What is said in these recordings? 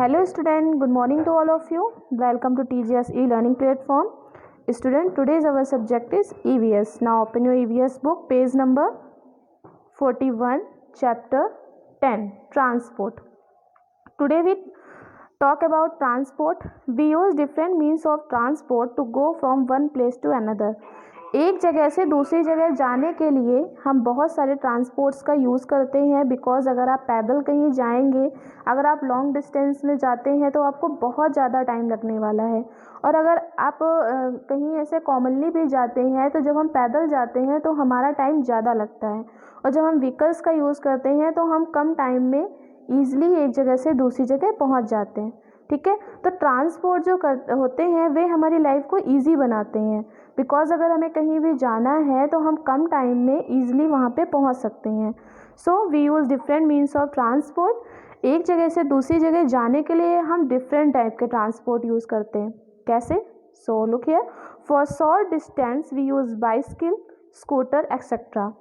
Hello student, good morning to all of you. Welcome to TGS e-learning platform. Student, today's our subject is EVS. Now open your EVS book, page number 41, chapter 10, transport. Today we talk about transport. We use different means of transport to go from one place to another. एक जगह से दूसरी जगह जाने के लिए हम बहुत सारे ट्रांसपोर्ट्स का यूज़ करते हैं। बिकॉज अगर आप पैदल कहीं जाएंगे, अगर आप लॉन्ग डिस्टेंस में जाते हैं तो आपको बहुत ज़्यादा टाइम लगने वाला है। और अगर आप कहीं ऐसे कॉमनली भी जाते हैं तो जब हम पैदल जाते हैं तो हमारा टाइम ज़्यादा लगता है। और जब हम व्हीकल्स का यूज़ करते हैं तो हम कम टाइम में ईज़िली एक जगह से दूसरी जगह पहुंच जाते हैं। ठीक है, तो ट्रांसपोर्ट जो होते हैं वे हमारी लाइफ को ईजी बनाते हैं। बिकॉज अगर हमें कहीं भी जाना है तो हम कम टाइम में ईजिली वहाँ पे पहुँच सकते हैं। So we use different means of transport. एक जगह से दूसरी जगह जाने के लिए हम डिफरेंट टाइप के ट्रांसपोर्ट यूज़ करते हैं। कैसे? So look here, for short distance we use bicycle, scooter etcetera.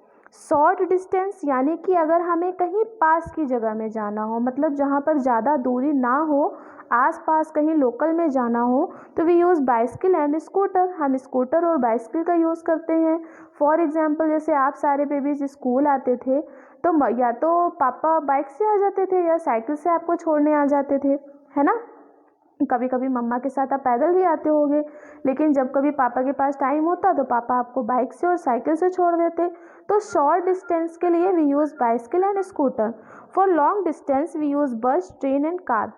Short distance यानी कि अगर हमें कहीं पास की जगह में जाना हो, मतलब जहाँ पर ज़्यादा दूरी ना हो, आस पास कहीं लोकल में जाना हो, तो we use bicycle and scooter. हम स्कूटर और बाइसिकल का यूज़ करते हैं। फॉर एग्जांपल, जैसे आप सारे बेबीज स्कूल आते थे तो या तो पापा बाइक से आ जाते थे या साइकिल से आपको छोड़ने आ जाते थे, है ना। कभी कभी मम्मा के साथ आप पैदल भी आते होंगे, लेकिन जब कभी पापा के पास टाइम होता तो पापा आपको बाइक से और साइकिल से छोड़ देते। तो शॉर्ट डिस्टेंस के लिए we use bicycle and scooter. For long distance we use bus, train and car.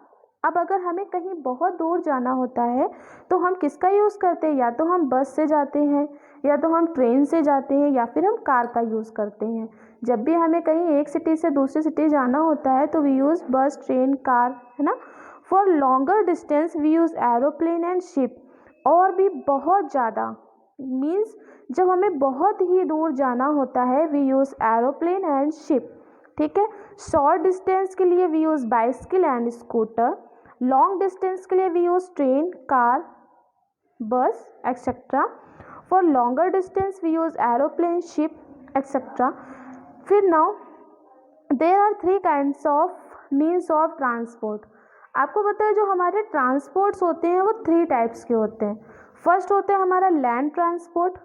अब अगर हमें कहीं बहुत दूर जाना होता है तो हम किसका यूज़ करते हैं? या तो हम बस से जाते हैं, या तो हम ट्रेन से जाते हैं, या फिर हम कार का यूज़ करते हैं। जब भी हमें कहीं एक सिटी से दूसरी सिटी जाना होता है तो we use bus, train, car, है ना। For longer distance we use aeroplane and ship. और भी बहुत ज़्यादा मीन्स जब हमें बहुत ही दूर जाना होता है we use aeroplane and ship. ठीक है, शॉर्ट डिस्टेंस के लिए we use bicycle and scooter. Long distance के लिए we use train, car, bus etcetera. For longer distance we use aeroplane, ship etcetera. फिर now there are 3 kinds of means of transport. आपको पता है जो हमारे ट्रांसपोर्ट्स होते हैं वो 3 टाइप्स के होते हैं। फर्स्ट होता है हमारा लैंड ट्रांसपोर्ट,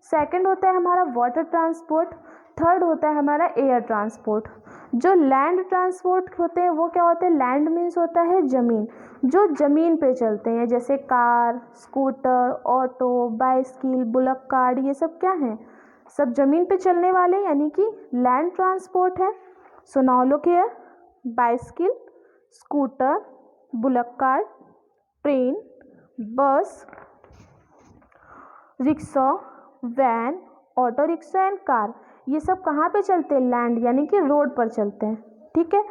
सेकंड होता है हमारा वाटर ट्रांसपोर्ट, थर्ड होता है हमारा एयर ट्रांसपोर्ट। जो लैंड ट्रांसपोर्ट होते हैं वो क्या होते हैं? लैंड मीन्स होता है ज़मीन, जो ज़मीन पे चलते हैं, जैसे car, scooter, auto, bicycle, bullock cart, ये सब क्या हैं? सब ज़मीन पे चलने वाले, यानी कि लैंड ट्रांसपोर्ट है। So now look here, bicycle, scooter, bullock cart, train, bus, rickshaw, van, auto rickshaw and car, ये सब कहाँ पे चलते हैं? लैंड यानी कि रोड पर चलते हैं। ठीक है,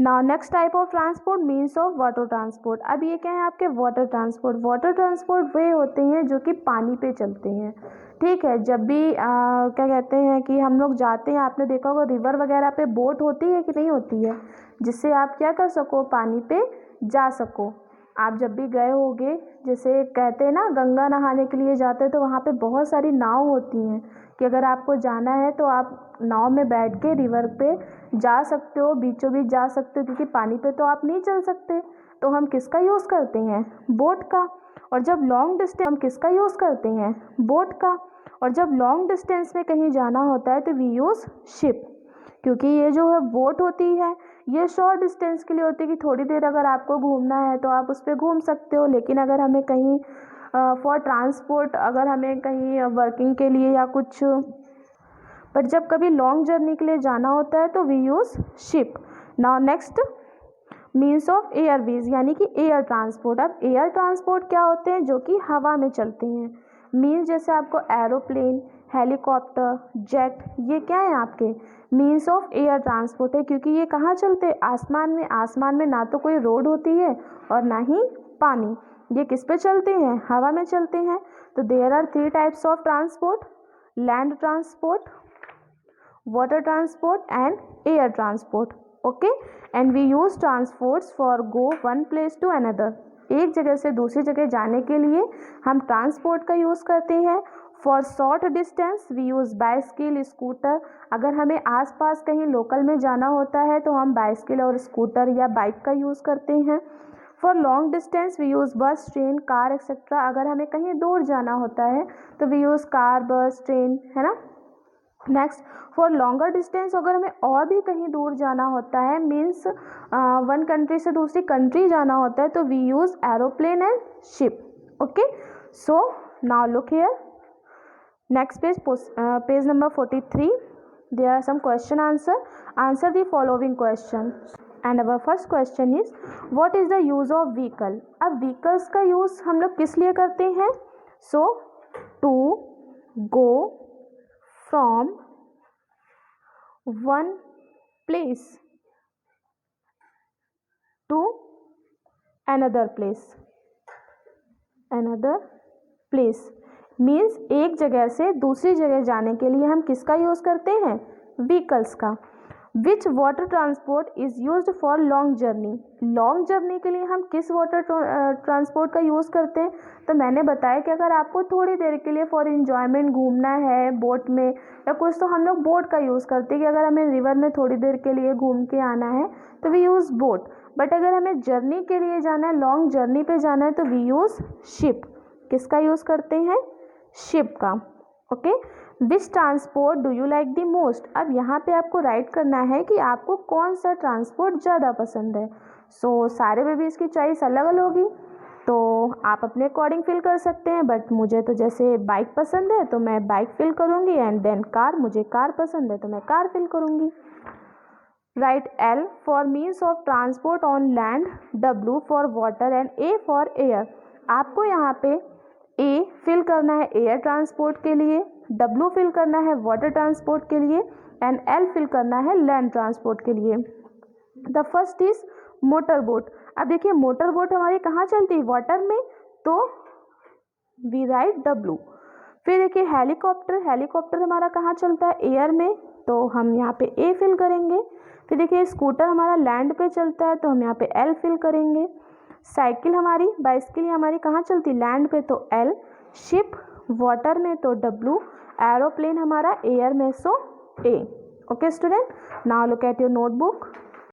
now next type of transport means of water transport. अब ये क्या है आपके? Water transport. वाटर ट्रांसपोर्ट वे होते हैं जो कि पानी पे चलते हैं। ठीक है, जब भी क्या कहते हैं कि हम लोग जाते हैं, आपने देखा होगा रिवर वगैरह पे बोट होती है कि नहीं होती है, जिससे आप क्या कर सको? पानी पे जा सको। आप जब भी गए होगे, जैसे कहते हैं ना गंगा नहाने के लिए जाते हैं तो वहाँ पे बहुत सारी नाव होती हैं कि अगर आपको जाना है तो आप नाव में बैठ के रिवर पे जा सकते हो, बीचों बीच जा सकते हो, क्योंकि पानी पे तो आप नहीं चल सकते। तो हम किसका यूज़ करते हैं? बोट का। और जब लॉन्ग डिस्टेंस हम किसका यूज़ करते हैं? बोट का। और जब लॉन्ग डिस्टेंस में कहीं जाना होता है तो वी यूज़ शिप, क्योंकि ये जो है बोट होती है ये शॉर्ट डिस्टेंस के लिए होती है कि थोड़ी देर अगर आपको घूमना है तो आप उस पर घूम सकते हो। लेकिन अगर हमें कहीं फॉर ट्रांसपोर्ट, अगर हमें कहीं वर्किंग के लिए या कुछ, बट जब कभी लॉन्ग जर्नी के लिए जाना होता है तो we use ship. Now next means of airways, यानी कि एयर ट्रांसपोर्ट। अब एयर ट्रांसपोर्ट क्या होते हैं? जो कि हवा में चलते हैं। मीन्स जैसे आपको एरोप्लेन, हेलीकॉप्टर, जेट, ये क्या है आपके? मीन्स ऑफ एयर ट्रांसपोर्ट है, क्योंकि ये कहाँ चलते हैं? आसमान में। आसमान में ना तो कोई रोड होती है और ना ही पानी, ये किस पे चलते हैं? हवा में चलते हैं। तो there are 3 types of transport, land transport, water transport and air transport. Okay, and we use transports for go one place to another. एक जगह से दूसरी जगह जाने के लिए हम ट्रांसपोर्ट का यूज़ करते हैं। For short distance we use bicycle, scooter. अगर हमें आसपास कहीं लोकल में जाना होता है तो हम बाइसिकल और स्कूटर या बाइक का यूज़ करते हैं। For long distance we use bus, train, car etcetera. अगर हमें कहीं दूर जाना होता है तो we use car, bus, train, है ना। नेक्स्ट, फॉर लॉन्गर डिस्टेंस, अगर हमें और भी कहीं दूर जाना होता है, मीन्स वन कंट्री से दूसरी कंट्री जाना होता है, तो we use aeroplane and ship. Okay, so now look here, next page, page number 43. There are some question answer. Answer the following question. And our first question is, what is the use of vehicle? अब vehicles का use हम लोग किस लिए करते हैं? So, to go from one place to another place. Another place means एक जगह से दूसरी जगह जाने के लिए हम किसका यूज़ करते हैं? व्हीकल्स का। Which water transport is used for long journey? Long journey के लिए हम किस वाटर ट्रांसपोर्ट का यूज़ करते हैं? तो मैंने बताया कि अगर आपको थोड़ी देर के लिए फॉर इन्जॉयमेंट घूमना है बोट में या कुछ, तो हम लोग बोट का यूज़ करते हैं कि अगर हमें रिवर में थोड़ी देर के लिए घूम के आना है तो वी यूज़ बोट। बट अगर हमें जर्नी के लिए जाना है, लॉन्ग जर्नी पे जाना है, तो वी यूज़ शिप। किसका यूज़ करते हैं? शिप का। Okay, which transport do you like the most? अब यहाँ पे आपको राइट करना है कि आपको कौन सा ट्रांसपोर्ट ज़्यादा पसंद है। सो सारे बेबीज़ की चॉइस अलग अलग होगी, तो आप अपने अकॉर्डिंग फिल कर सकते हैं। बट मुझे तो जैसे बाइक पसंद है तो मैं बाइक फिल करूँगी, एंड देन कार, मुझे कार पसंद है तो मैं कार फिल करूँगी। Right L for means of transport on land, W for water and A for air. आपको यहाँ पे ए फिल करना है एयर ट्रांसपोर्ट के लिए, डब्ल्यू फिल करना है वाटर ट्रांसपोर्ट के लिए, एंड एल फिल करना है लैंड ट्रांसपोर्ट के लिए। The first is motor boat. अब देखिए मोटर बोट हमारी कहाँ चलती है? वाटर में, तो वी राइट डब्ल्यू। फिर देखिए हेलीकॉप्टर, हेलीकॉप्टर हमारा कहाँ चलता है? एयर में, तो हम यहाँ पे ए फिल करेंगे। फिर देखिए स्कूटर हमारा लैंड पे चलता है तो हम यहाँ पे एल फिल करेंगे। साइकिल हमारी, बाइसिकल हमारी कहाँ चलती? लैंड पे, तो एल। शिप वाटर में तो डब्ल्यू। एरोप्लेन हमारा एयर में, सो ए। Okay student, now look at your notebook.